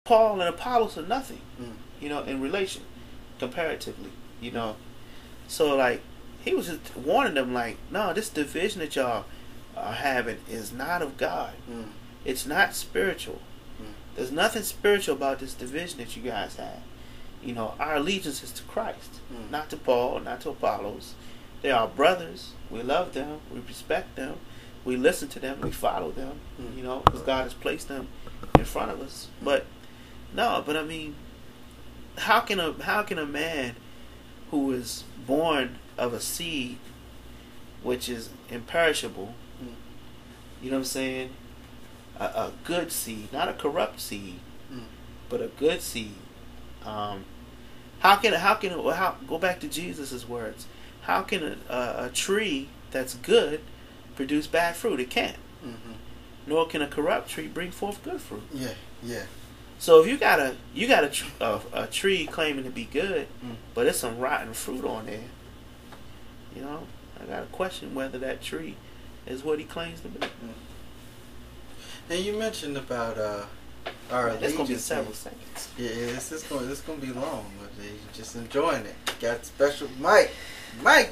Paul and Apollos are nothing, in relation, comparatively, So, like, he was just warning them, like, no, this division that y'all are having is not of God. It's not spiritual. There's nothing spiritual about this division that you guys have. Our allegiance is to Christ, not to Paul, not to Apollos. They are brothers. We love them. We respect them. We listen to them. We follow them, because God has placed them in front of us. But, no, I mean, how can a man who is born of a seed which is imperishable, you know what I'm saying, a good seed, not a corrupt seed, but a good seed, go back to Jesus' words, how can a tree that's good produce bad fruit? It can't. Nor can a corrupt tree bring forth good fruit. Yeah. So if you got a tree claiming to be good, but it's some rotten fruit on there, I got to question whether that tree is what he claims to be. And you mentioned about our allegiance. It's gonna be several seconds. Yeah, this gonna be long, but you're just enjoying it. Got special Mike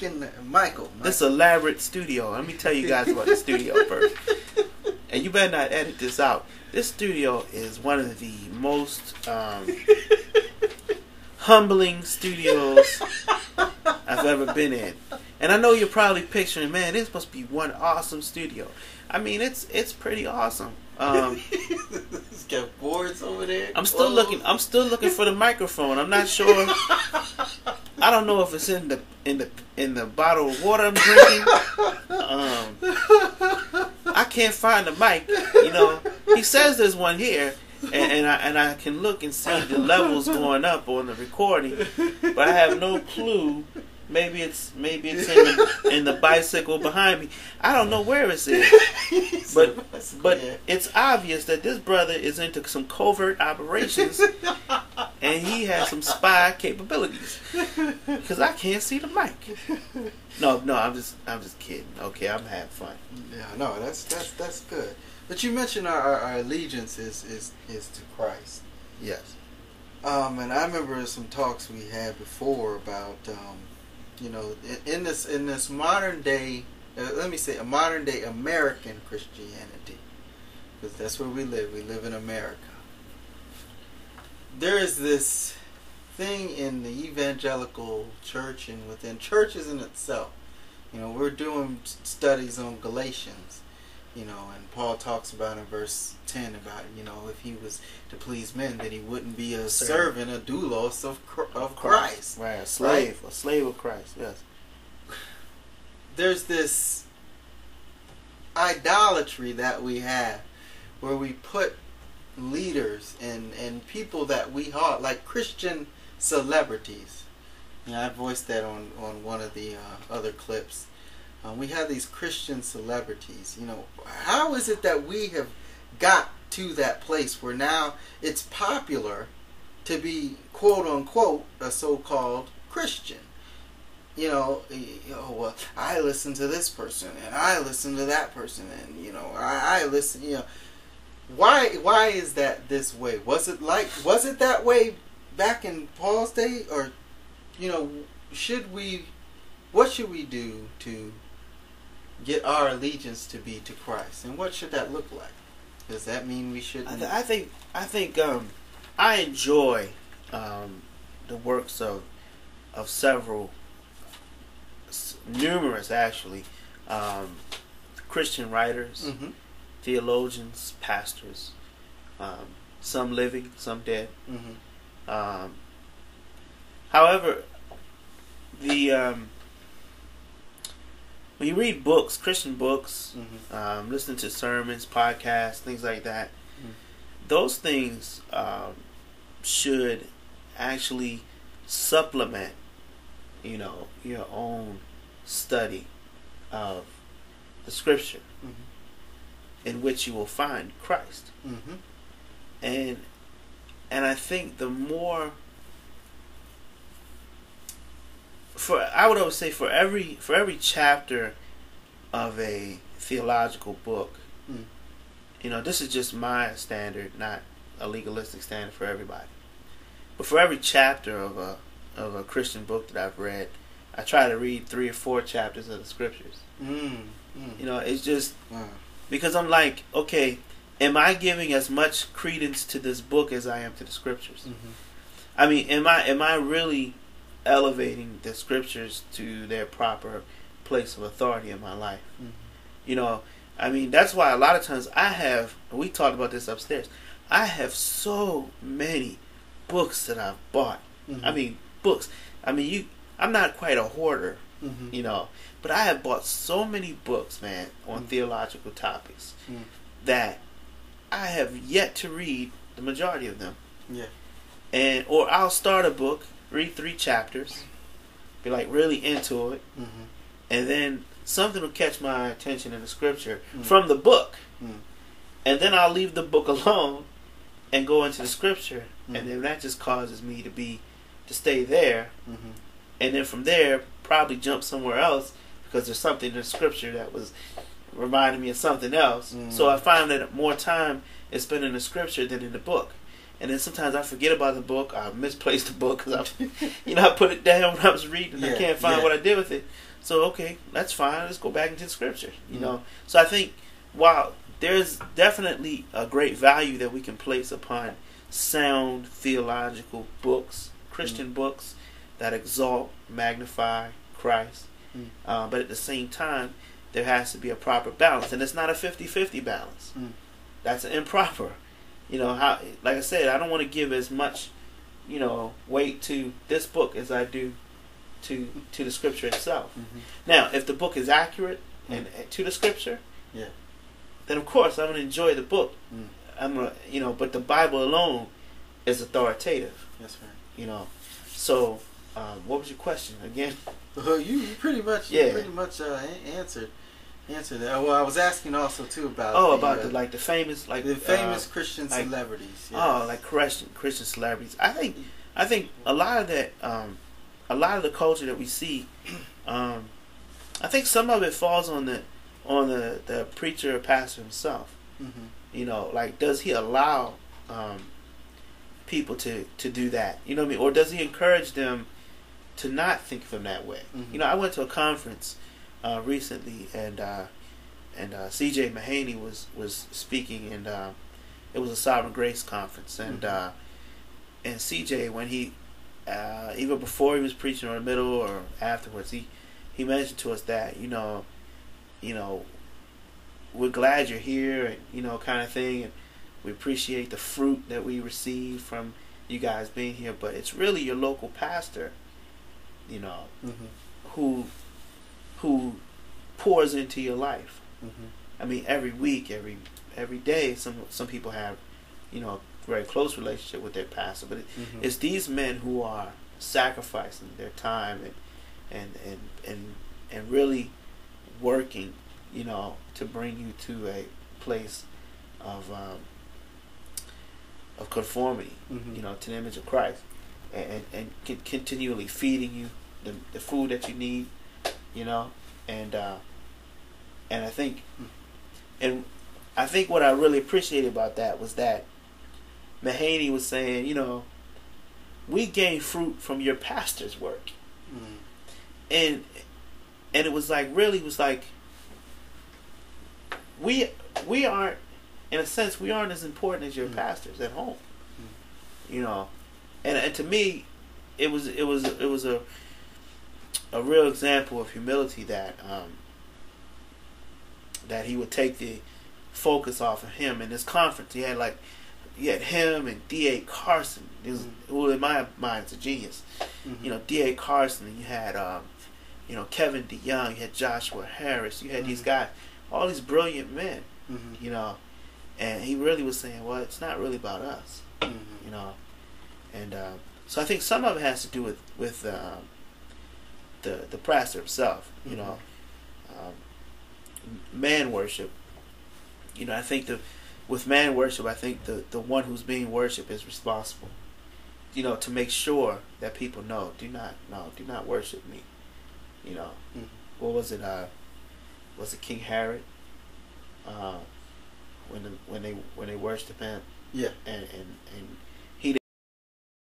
and Michael. This elaborate studio. Let me tell you guys about the studio first. And you better not edit this out. This studio is one of the most humbling studios I've ever been in. And I know you're probably picturing, man, this must be one awesome studio. I mean, it's pretty awesome. It's got boards over there. I'm still looking for the microphone. I'm not sure. I don't know if it's in the bottle of water I'm drinking. I can't find the mic. He says there's one here, and I can look and see the levels going up on the recording, but I have no clue. Maybe it's in the bicycle behind me. I don't know where it's in. But it's obvious that this brother is into some covert operations, and he has some spy capabilities. Because I can't see the mic. No, I'm just kidding. Okay, I'm having fun. Yeah, no, that's good. But you mentioned our allegiance is to Christ. Yes. And I remember some talks we had before about in this modern day, let me say a modern day American Christianity, because that's where we live. We live in America. There is this thing in the evangelical church and within churches in itself. We're doing studies on Galatians, and Paul talks about in verse 10 about, if he was to please men, that he wouldn't be a servant, a doulos of Christ. Right, a slave of Christ, yes. There's this idolatry that we have where we put leaders and people that we are, like Christian celebrities. I voiced that on one of the other clips. We have these Christian celebrities. How is it that we have got to that place where now it's popular to be quote unquote a so-called Christian? Well, I listen to this person and I listen to that person and I listen. Why is that this way? Was it that way back in Paul's day, or what should we do to get our allegiance to be to Christ, and what should that look like? Does that mean we should? I think I enjoy the works of several, numerous actually, Christian writers, theologians, pastors, some living, some dead. However, when you read books, Christian books, listen to sermons, podcasts, things like that, those things should actually supplement, your own study of the Scripture, in which you will find Christ. And I think the more, I would always say for every chapter of a theological book, this is just my standard, not a legalistic standard for everybody. But for every chapter of a Christian book that I've read, I try to read 3 or 4 chapters of the scriptures. You know, it's just because I'm like, okay, am I giving as much credence to this book as I am to the scriptures? I mean, am I really elevating the scriptures to their proper place of authority in my life? You know, I mean, that's why a lot of times we talked about this upstairs, I have so many books that I've bought. I mean, books. I mean, I'm not quite a hoarder, you know, but I have bought so many books, man, on theological topics that I have yet to read the majority of them. Yeah. Or I'll start a book, read 3 chapters, be like really into it, and then something will catch my attention in the scripture from the book, and then I'll leave the book alone and go into the scripture, and then that just causes me to stay there, and then from there probably jump somewhere else because there's something in the scripture that was reminding me of something else. So I find that more time is spent in the scripture than in the book. And then sometimes I forget about the book. I misplaced the book because I put it down when I was reading. I can't find what I did with it. So okay, that's fine. Let's go back into the scripture. You know. So I think while there's definitely a great value that we can place upon sound theological books, Christian books that exalt, magnify Christ, but at the same time, there has to be a proper balance, and it's not a 50-50 balance. That's improper. You know, like I said, I don't want to give as much, you know, weight to this book as I do to the scripture itself. Now, if the book is accurate and to the scripture, then of course I'm gonna enjoy the book. But the Bible alone is authoritative. That's right. You know, so what was your question again? You pretty much answered that. Well, I was asking also too about the famous Christian celebrities. Yes. Like Christian celebrities. I think a lot of that, a lot of the culture that we see, I think some of it falls on the preacher or pastor himself. You know, like, does he allow people to do that? You know what I mean? Or does he encourage them to not think of him that way? You know, I went to a conference recently, and C.J. Mahaney was speaking, and it was a Sovereign Grace conference, and C.J., when he either before he was preaching or in the middle or afterwards, he mentioned to us that you know we're glad you're here, and you know, kind of thing, and we appreciate the fruit that we receive from you guys being here, but it's really your local pastor, you know, who pours into your life. I mean, every week, every day, some people have, you know, a very close relationship with their pastor, but it's these men who are sacrificing their time and really working, you know, to bring you to a place of conformity, you know, to the image of Christ, and continually feeding you the food that you need, you know, and I think what I really appreciated about that was that Mahaney was saying, you know, we gain fruit from your pastor's work, and it was like, really was like, we aren't, in a sense, we aren't as important as your pastors at home, you know, and to me, it was a real example of humility that he would take the focus off of him. In this conference, you had him and D.A. Karsten, who in my mind is a genius. You know, D.A. Karsten, and you had you know, Kevin DeYoung, you had Joshua Harris, you had these guys, all these brilliant men, you know, and he really was saying, well, it's not really about us, you know, and so I think some of it has to do with the pastor himself, you know, man worship. You know, I think with man worship, I think the one who's being worshipped is responsible, you know, to make sure that people know, do not worship me, you know. What was it? Was it King Herod? When they worshipped him, Yeah. And